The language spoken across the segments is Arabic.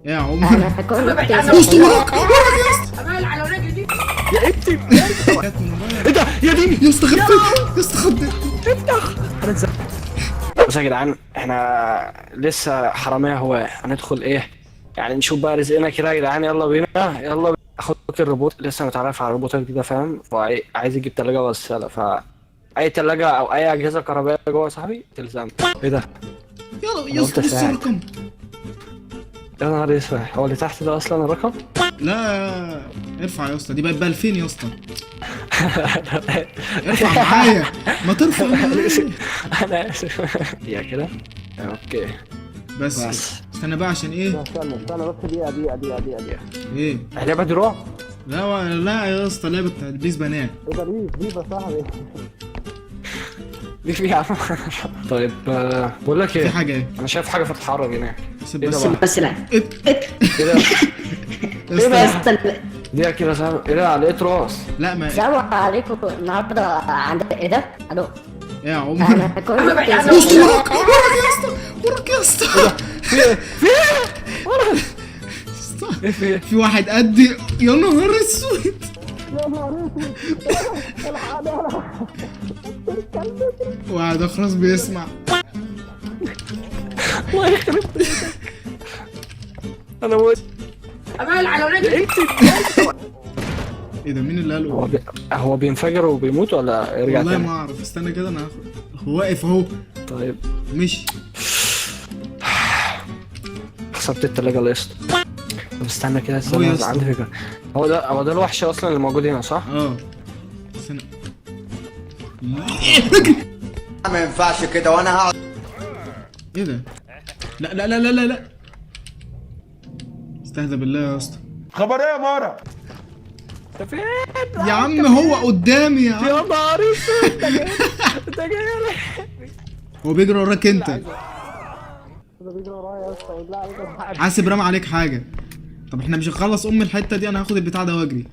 ايه يا عمر؟ انا كنت يا اسطى وراك يا اسطى. امال على رجلي دي. يا ابني كانت من ورايا. ايه ده يا ديني يا اسطى خفيت يا اسطى خضيت. انا اتزق. بص يا جدعان احنا لسه حرامية هواة، هندخل ايه يعني نشوف بقى رزقنا كده يا جدعان. يلا بينا يلا بينا. اخد الروبوت، لسه متعرف على الروبوتات جديدة فاهم، وعايز يجيب تلاجة وغسالة، اي تلاجة او اي اجهزة كهربائية جوه يا صاحبي تلزم. ايه ده يلا أنا يا قلت اسطى بص أساعد. الرقم. يا نهار اسود، هو اللي تحت ده اصلا الرقم؟ لا ارفع يا اسطى، دي بقت ب 2000 يا اسطى. ارفع معايا، ما ترفع معايا. انا اسف. يا كده اوكي. بس بس. استنى بقى عشان ايه؟ استنى بس دقيقة. ايه؟ اللعبة دي روح؟ لا يا اسطى لعبة تلبيس بنات. ايه ده ليه يا صاحبي؟ ليه في يا عم؟ طيب بقول لك في ايه، حاجة ايه؟ انا شايف حاجة بتتحرك هناك. بس إيه ده بس بقى؟ بس لا ايه ايه ده؟ يا ده؟ اسطى استنى. دي كده صاحبي، ايه ده لقيت راس. لا ما السلام عليكم النهارده عند ايه ده؟ الو ايه يا انا عمر؟ كنت يا اسطى وراك يا اسطى. في ايه؟ في ايه؟ ايه في ايه؟ في واحد قدي. يا نهار اسود. واحد اخرس بيسمع. الله يخرب بيتك. انا موت. امال على رجلي. انت ايه ده مين اللي قاله؟ هو بينفجر وبيموت ولا يرجع والله تاني؟ ما اعرف، استنى كده انا هاخد. هو واقف اهو. طيب مشي. خسرت التلاجة القسط. طب استنى كده هو استنى، يا أنا اسطى. عندي فكرة. هو ده الوحش اصلا اللي موجود هنا صح؟ اه استنى. ما ينفعش كده وانا هقعد. ايه ده؟ لا لا لا لا لا لا. استهدى بالله يا اسطى. خبر ايه يا مارا؟ انت فين؟ يا عم هو قدامي يا عم. يا نهار اسود انت جاي لي. هو بيجري وراك انت. حاسب رمى عليك حاجة. طب احنا مش هنخلص الحتة دي، انا هاخد البتاع ده واجري.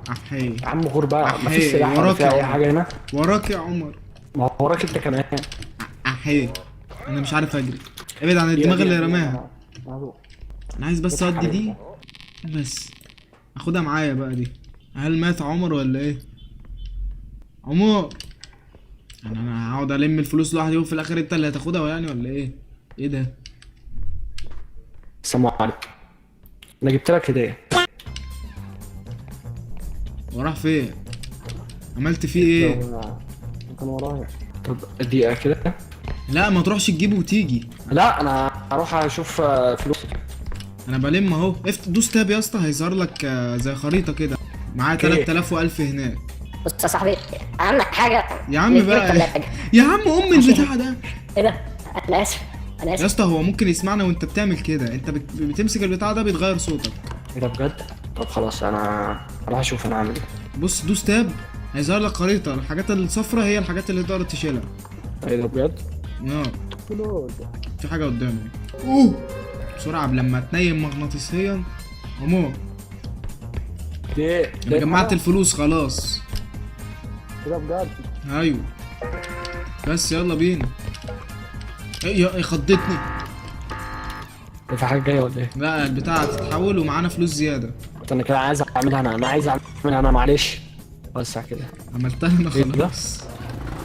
احي يا عم غور بقى، أحي، مفيش سلاح ولا وراك فيها يا اي عمر. حاجة هنا. وراك يا عمر. ما هو وراك انت كمان. احي انا مش عارف اجري. ابعد عن الدماغ اللي رماها. انا عايز بس اودي دي بس. اخدها معايا بقى دي. هل مات عمر ولا ايه؟ عمر انا هقعد الم الفلوس لوحدي وفي الاخر انت اللي هتاخدها يعني ولا ايه؟ ايه ده؟ السلام عليكم، انا جبت لك هدية. وراح فين؟ عملت فيه ايه؟ كان ورايا. طب دقيقة كده. لا ما تروحش تجيبه وتيجي. لا انا هروح اشوف فلوس. انا بلم اهو. دوس تاب يا اسطى هيظهر لك زي خريطه كده. معاه اوكي. 3000 و1000 هناك. بص يا صاحبي اهم حاجه يا عم بقى يا عم البتاع ده. ايه ده؟ انا اسف انا يا اسف. اسطى هو ممكن يسمعنا وانت بتعمل كده. انت بتمسك البتاع ده بيتغير صوتك. ايه ده بجد؟ طب خلاص انا هروح اشوف انا هعمل ايه. بص دوس تاب هيظهر لك خريطه. الحاجات الصفراء هي الحاجات اللي تقدر تشيلها. ايه ده بجد؟ اه في حاجه قدامي. اوه بسرعه قبل لما تنيم مغناطيسيا. عمو ايه انا جمعت الفلوس خلاص. كده بجد؟ ايوه بس يلا بينا. ايه يا خضتني. في حاجة جاية ولا ايه؟ لا البتاع هتتحول ومعانا فلوس زياده. انا كده عايز اعملها، انا عايز اعملها انا معلش. وسع كده. عملتها انا إيه ده؟ خلاص.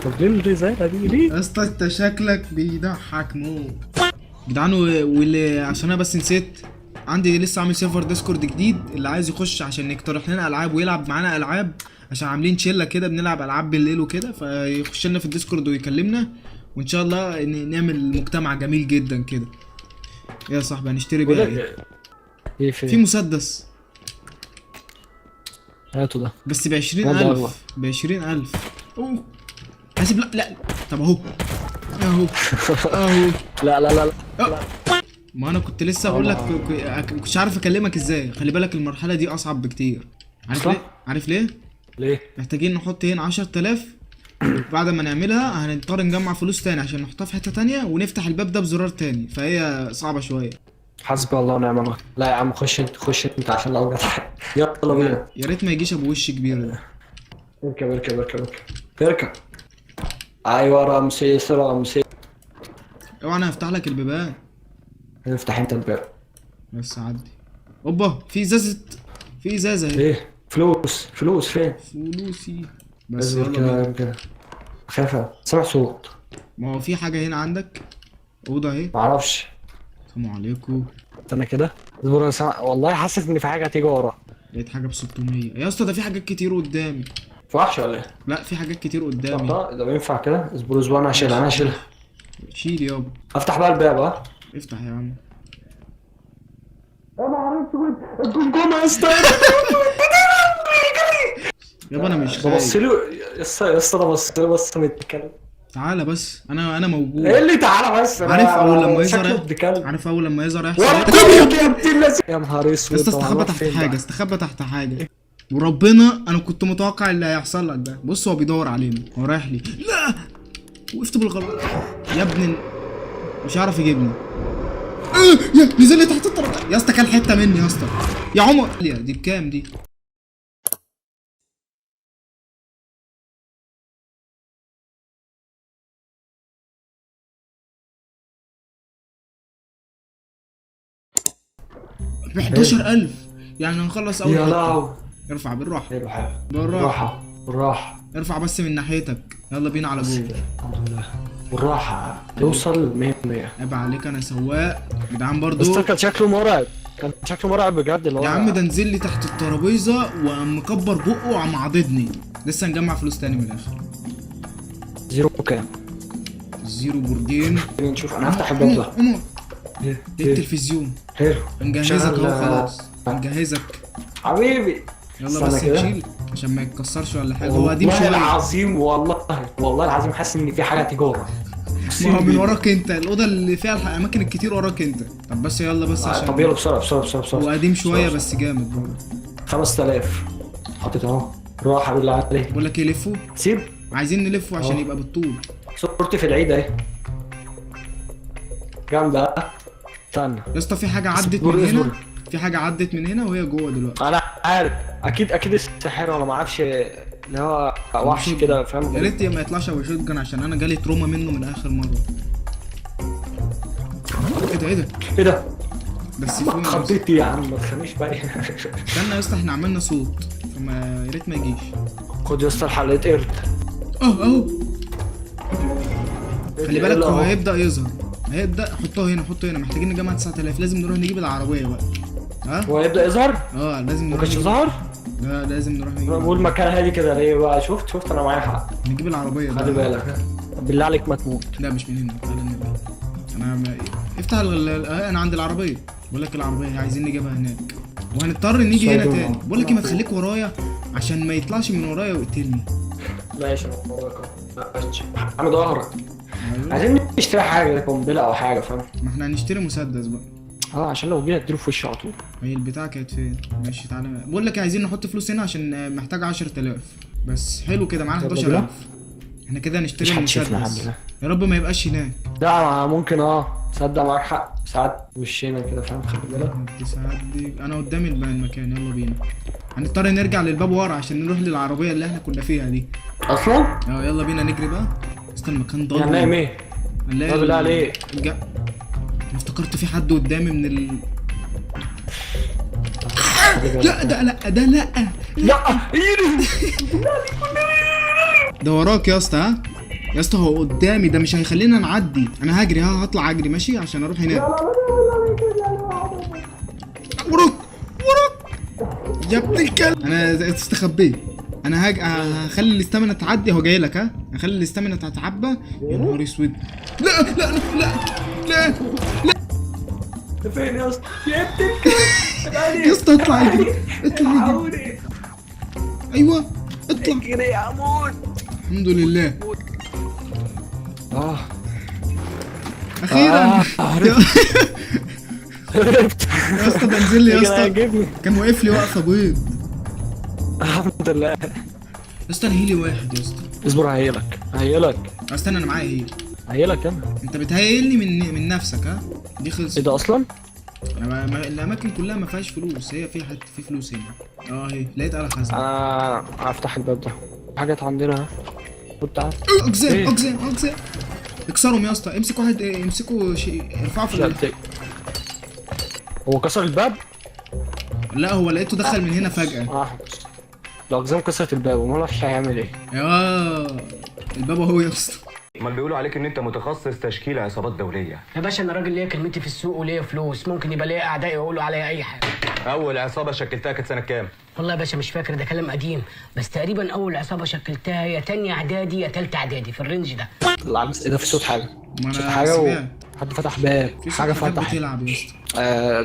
طب ليه الرزالة دي ليه؟ يا اسطى انت شكلك بيضحك موت. جدعان واللي عشان انا بس نسيت، عندي لسه عامل سيرفر ديسكورد جديد. اللي عايز يخش عشان يقترح لنا العاب ويلعب معانا العاب، عشان عاملين شله كده بنلعب العاب بالليل وكده، فيخش لنا في الديسكورد ويكلمنا وان شاء الله نعمل مجتمع جميل جدا كده. يا صاحبي هنشتري بيها ايه؟ ايه في مسدس هاته ده. بس ب والله 20000. ب 20000. اوه حاسب. لا لا طب اهو اهو اهو. لا لا لا لا. ما انا كنت لسه اقول لك كنتش عارف اكلمك ازاي. خلي بالك المرحله دي اصعب بكتير. عارف صح؟ ليه؟ عارف ليه؟ ليه؟ محتاجين نحط هنا 10000. بعد ما نعملها هنضطر نجمع فلوس تاني عشان نحطها في حته تانية ونفتح الباب ده بزرار تاني، فهي صعبه شويه. حسبي الله ونعم الوكيل. لا يا عم خش انت، خش انت عشان لو جت حاجة. يلا بينا. يا ريت ما يجيش ابو وش كبير ده. اركب اركب اركب اركب اركب. ايوه رمسيس رمسيس. اوعى انا هفتح لك البيبان. افتح انت الباب. بس عدي. اوبا في ازازه، في ازازه اهي. ايه فلوس فين؟ فلوسي. بس اصبر يلا كده بينا. يمكن خايف سامع صوت. ما هو في حاجه هنا عندك، اوضه اهي. معرفش. السلام عليكم. استنى كده اصبر انا سامع والله حاسس ان في حاجه هتيجي ورا. لقيت حاجه ب 600 يا اسطى، ده في حاجات كتير قدامي. في وحش ولا ايه؟ لا في حاجات كتير طب قدامي. ده ينفع كده؟ اصبر انا هشيلها. شيل يابا. افتح بقى الباب ها. افتح يا عم. يا نهار اسود الجمجمه يا اسطى. يابا انا مش ببص خايف. له يا اسطى انا بص له بص متكلم. تعالى بس، انا موجود. ايه اللي تعالى بس؟ عارف اول لما شكله يظهر، ابن كلب. عارف اول لما يظهر يحصل يا ايه؟ ابن اللذين. يا نهار اسود. بس استخبى تحت حاجه، استخبى تحت حاجه. وربنا انا كنت متوقع اللي هيحصل لك ده. بص هو بيدور علينا، هو رايح لي. لا وقفت بالغلط يا ابن مش هيعرف يجيبني. يا نزل لي تحت الترابيزه يا اسطى، كان حته مني يا اسطى. يا عمر دي بكام دي؟ ب 11000 يعني هنخلص اول يا حتة. لهوي. ارفع بالراحه حلو بالراحه. بالراحه. ارفع بس من ناحيتك. يلا بينا على جوه. الحمد لله. بالراحه توصل 100 100. عيب عليك انا سواق يا جدعان برضو. بس كان شكله مرعب، كان شكله مرعب بجد اللي هو يا عم ده نزل لي تحت الترابيزه وقام مكبر بقه وقام عاضدني. لسه نجمع فلوس تاني من الاخر. زيرو كام؟ زيرو برجين. نشوف انا هفتح الباب ده. عمر ايه ايه التلفزيون؟ حلو هنجهزك اهو شغل- خلاص. هنجهزك. حبيبي. يلا استنى بس كده. نشيل عشان ما يتكسرش ولا حاجه. هو قديم والله شويه. العظيم والله العظيم حاسس ان في حاجه هتيجي ورا. ما هو من وراك انت، الاوضه اللي فيها الاماكن الكتير وراك انت. طب بس يلا بس عشان طب يلا بسرعه. هو قديم شويه بس جامد برضه. 5000 حطيت اهو. راحه بالله عليك. بقول لك ايه، لفه. سيب. عايزين نلفه عشان اه. يبقى بالطول. صورتي في العيد اهي. جامده. استنى يا اسطى في حاجه عدت اصبر، من هنا. اصبر. في حاجه عدت من هنا وهي جوه دلوقتي. انا عارف اكيد السحر ولا ما اعرفش اللي هو وحش كده فاهم. يا ريت ما يطلعش ابو شوتجن عشان انا جالي تروما منه من اخر مره. ايه ده ايه ده؟ ده السيفون يا اسطى. خضيت يا عم ما تخليش بقى. استنى يا اسطى احنا عملنا صوت فما يا ريت ما يجيش. خد يا اسطى حلقه قرد. اهو خلي بالك هو أهو. هيبدا يظهر. حطه هنا محتاجين نجمع 9000. لازم نروح نجيب العربيه بقى. ها هو يبدا يظهر؟ لازم ما نروح كانش نجيب. ظهر؟ لا لازم نروح نجيب بقول مكان هادي كده ليه بقى؟ شفت انا معايا حق. نجيب العربيه خلي بقى. بالك بالله عليك ما تموت. لا مش من هنا، تعالى نبقى. انا افتح انا عند العربيه. بقول لك العربيه عايزين نجيبها هناك وهنضطر نيجي هنا سايبهم. تاني. بقول لك ما تخليك ورايا عشان ما يطلعش من ورايا ويقتلني. ماشي انا وراك اهو. عم ظهرك. عايزين نشتري حاجه قنبله او حاجه فاهم. ما احنا هنشتري مسدس بقى. عشان لو جينا اديله في وشه على طول. هي البتاع كانت فين؟ ماشي تعالى. بقول لك عايزين نحط فلوس هنا عشان محتاج 10000 بس. حلو كده معانا يلا 11000. احنا كده نشتري مش هتشوفنا المسدس. الحمد لله. يا رب ما يبقاش هناك. لا ممكن تصدق معاك حق ساعات وشينا كده فاهم. خلي بالك. انا قدامي المكان. يلا بينا. هنضطر نرجع للباب ورا عشان نروح للعربيه اللي احنا كنا فيها دي. اصلا يلا بينا نجري بقى. استنى المكان ضلمه. هننام ايه؟ هنلاقي طب بالله عليك. انا افتكرت في حد قدامي من لا ده لا ايدي. ده وراك يا اسطى. ها يا اسطى هو قدامي ده مش هيخلينا نعدي. انا هجري. هطلع اجري ماشي عشان اروح هناك. وراك يا ابن الكلب. انا استخبيت. انا هخلي الاستامينا تعدي. هو جاي لك. هخلي الاستامينا تتعبى. يا نهار اسود. لا فين يا اسطى؟ يا ابن الكلب. يا اسطى اطلع اجري. حاولي. ايوه اطلع. اجري يا عمود. الحمد لله اه اخيرا. هربت. يا اسطى ده نزل لي يا اسطى. جبني. كان واقف لي وقفه بيض. الحمد لله. يا اسطى انا هيلي واحد يا اسطى. اصبر هيلك. استنى انا معايا هيل. هيلك انا. انت بتهيلني من نفسك. دي خلصت. ايه ده اصلا؟ الاماكن كلها ما فيهاش فلوس. هي في فلوس هنا. اهي لقيت آلة خزنة. انا هفتح الباب ده. حاجات عندنا. خد تعال. اجزاء اكسرهم يا اسطى. امسك واحد. امسكوا شيء ارفعوا في شلتك. هو كسر الباب؟ لا هو لقيته دخل من هنا فجأة. اه لو اقزام كسرت الباب امال وحش هيعمل ايه؟ الباب اهو يا اسطى. امال بيقولوا عليك ان انت متخصص تشكيل عصابات دوليه. يا باشا انا راجل ليا كلمتي في السوق وليا فلوس، ممكن يبقى ليا اعدائي يقولوا عليا اي حاجه. اول عصابه شكلتها كانت سنه كام؟ والله يا باشا مش فاكر، ده كلام قديم، بس تقريبا اول عصابه شكلتها يا تانية اعدادي يا تالتة اعدادي، في الرينج ده. العب ايه ده؟ في صوت حاجه. ما صوت انا حاجه سمعت. حد فتح باب. في حاجه حاجة فتحت. بتلعب يا اسطى.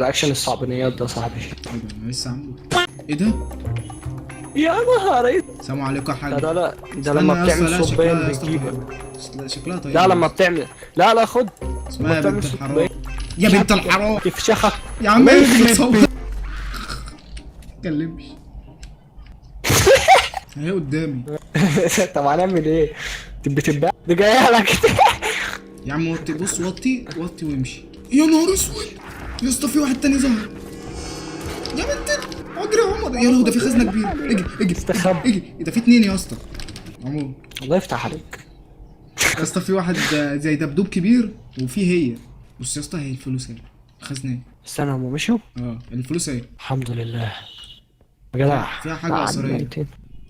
رياكشن الصعبانيات ده صاحبي. ايه ده انا لسه عامله. ايه ده؟ يا نهار السلام عليكم يا حاج. لا ده لما بتعمل صوت باين بتجيبك. شكلها طيب. لا لما بتعمل لا خد. اسمها يا بتعمل بنت صوت الحرام. باين. يا بنت الحرام كيف شخة يا عم ايه صوت. تكلمش. هي قدامي. طب هنعمل ايه؟ بتتباع دي جايه لك. يا عم وطي، بص وطي وامشي. يا نهار اسود يا اسطى، في واحد تاني ظهر. يا بنت اجري يا عمر. يا لهوي ده في خزنه كبيره. اجري استخبى. اجري. ده في اتنين يا اسطى. عمو الله يفتح عليك. يا اسطى في واحد زي دبدوب كبير وفي هي. بص يا اسطى هي الفلوس اهي. خزنه. استنى هم مشوا؟ الفلوس اهي. الحمد لله يا جدع. فيها حاجه اسرائيل. 200.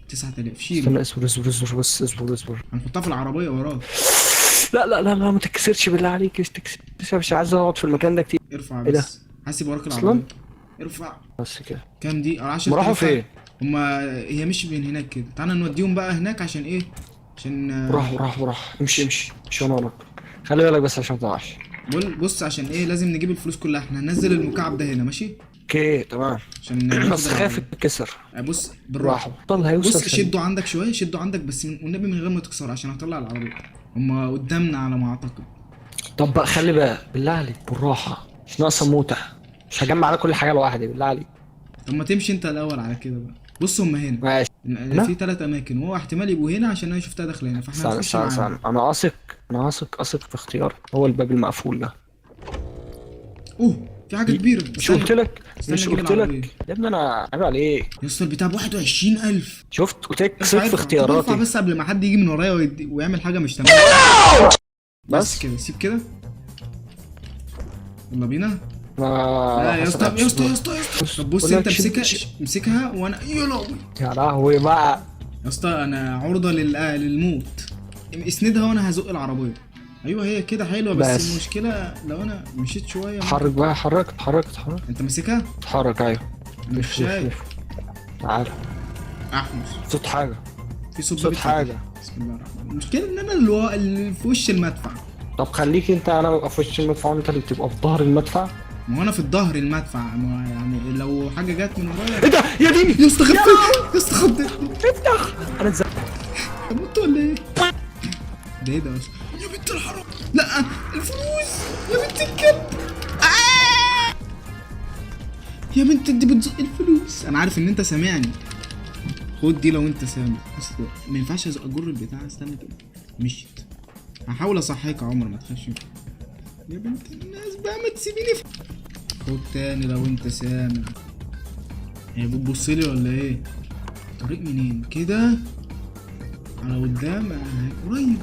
9000 شيل. استنى اصبر بس اصبر. هنحطها في العربيه وراك. لا ما تتكسرش بالله عليك، مش عايز اقعد في المكان ده كتير. ارفع ايه ده؟ بس. حاسب وراك أصلاً؟ العربيه. ارفع. بس كده. كام دي؟ 10. راحوا فين؟ هي مشي من هناك كده. تعالى نوديهم بقى هناك عشان ايه؟ عشان راح امشي مش وراك. خلي بالك بس عشان ما تقعش. بص عشان ايه لازم نجيب الفلوس كلها. احنا هننزل المكعب ده هنا ماشي؟ اوكي تمام. عشان ناخد بس خايف العربية. يتكسر. بص بالراحه. طل هيوصل. بص شدوا عندك شويه، شدوا عندك بس والنبي من غير ما تكسر عشان هطلع العربيه. هما قدامنا على ما اعتقد. طب بقى خلي بالك بالله عليك بالراحه، مش ناقصه موته. مش هجمع على كل حاجه لوحدي بالله عليك. طب ما تمشي انت الاول على كده بقى. بص هما هنا. ماشي. في 3 اماكن وهو احتمال يبقوا هنا عشان انا شفتها داخله هنا، فاحنا هنخش معاهم. استنى انا واثق في اختياري. هو الباب المقفول ده. في حاجه كبيره. مش قلت لك أجيب العربية. يا ابني انا عيب عليك. يا اسطى البتاع ب 21,000. شفت قلت لك ثق في اختياراتي. بس قبل ما حد يجي من ورايا ويعمل حاجه مش تمام. بس كده سيب كده. يلا بينا. لا يا اسطى طب بص انت امسكها وانا يا لهوي. يا لهوي بقى يا اسطى انا عرضه للموت. اسندها وانا هزق العربيه. ايوه هي كده حلوه بس المشكله لو انا مشيت شويه. اتحرك بقى. اتحرك. انت ماسكها؟ اتحرك ايوه. انا مش شايف. تعال. احمس. صوت حاجه. في صوت حاجه. بسم الله الرحمن الرحيم. المشكله ان انا اللي في وش المدفع. طب خليك انت، انا ببقى في وش المدفع وانت اللي بتبقى في ظهر المدفع. ما هو انا في الظهر المدفع، يعني لو حاجه جت من ورايا. ايه ده يا ديني؟ يا اسطى خفيت. يا اسطى خضتني. افتح. انا اتزقت. هموت ولا ايه؟ ده ايه ده اصلا؟ يا بنت الحرام. لا الفلوس يا بنت الكلب. يا بنت انت بتزق الفلوس. انا عارف ان انت سامعني. خد دي لو انت سامع. بس ما ينفعش اجر البتاع. استنى كده. مشيت. هحاول اصحيك يا عمر ما تخافش. يا بنت الناس بقى ما تسيبيني خد تاني لو انت سامع. هي بتبصلي ولا ايه؟ طريق منين كده؟ على قدام قريب.